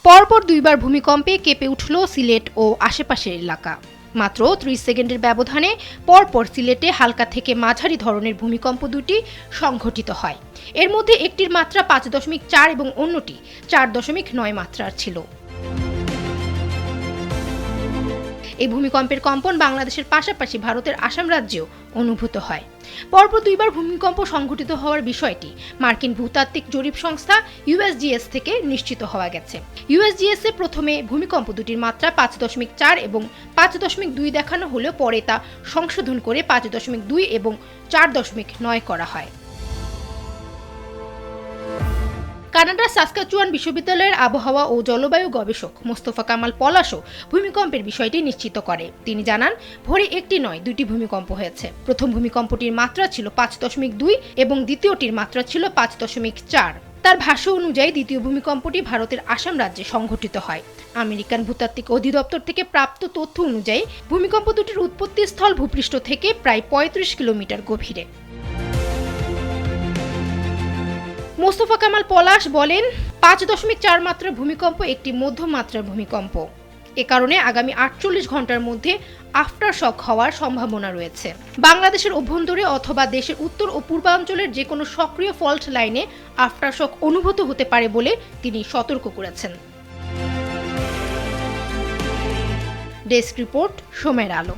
পরপর দুইবার ভূমিকম্পে কেঁপে উঠল সিলেট ও আশেপাশের এলাকা। মাত্র ৩০ সেকেন্ডের ব্যবধানে পরপর সিলেটে হালকা থেকে মাঝারি ধরনের ভূমিকম্প দুটি সংঘটিত হয়। এর মধ্যে একটির মাত্রা ৫.৪ এবং অন্যটি ৪.৯ মাত্রার ছিল। এই ভূমিকম্পের কম্পন বাংলাদেশের পাশাপাশি ভারতের আসাম রাজ্যেও অনুভূত হয়। পরপর দুইবার ভূমিকম্প সংঘটিত হওয়ার বিষয়টি মার্কিন ভূতাত্ত্বিক জরিপ সংস্থা USGS থেকে নিশ্চিত হওয়া গেছে। USGS এ প্রথমে ভূমিকম্প দুটির মাত্রা ৫.৪ এবং ৫.২ দেখানো হলেও পরে তা সংশোধন করে ৫.২ এবং ৪.৯ করা হয়। কানাডার সাসকাচুয়ান বিশ্ববিদ্যালয়ের আবহাওয়া ও জলবায়ু গবেষক মোস্তফা কামাল পলাশও ভূমিকম্পের বিষয়টি নিশ্চিত করে। তিনি জানান, ভোরে একটি নয়, দুটি ভূমিকম্প হয়েছে। প্রথম ভূমিকম্পটির মাত্রা ছিল ৫.২ এবং দ্বিতীয়টির মাত্রা ছিল ৫.৪। তার ভাষ্য অনুযায়ী দ্বিতীয় ভূমিকম্পটি ভারতের আসাম রাজ্যে সংঘটিত হয়। আমেরিকান ভূতাত্ত্বিক অধিদপ্তর থেকে প্রাপ্ত তথ্য অনুযায়ী ভূমিকম্প দুটির উৎপত্তিস্থল ভূপৃষ্ঠ থেকে প্রায় ৩৫ কিলোমিটার গভীরে। মোস্তফা কামাল পলাশ বলেন, ৫.৪ মাত্রার ভূমিকম্প একটি মধ্যম মাত্রার ভূমিকম্প। এ কারণে আগামী ৪৮ ঘন্টার মধ্যে আফটার শক হওয়ার সম্ভাবনা রয়েছে। বাংলাদেশের অভ্যন্তরে অথবা দেশের উত্তর ও পূর্বাঞ্চলের যে কোনো সক্রিয় ফল্ট লাইনে আফটার শক অনুভূত হতে পারে বলে তিনি সতর্ক করেছেন। ডেস্ক রিপোর্ট, সময়ের আলো।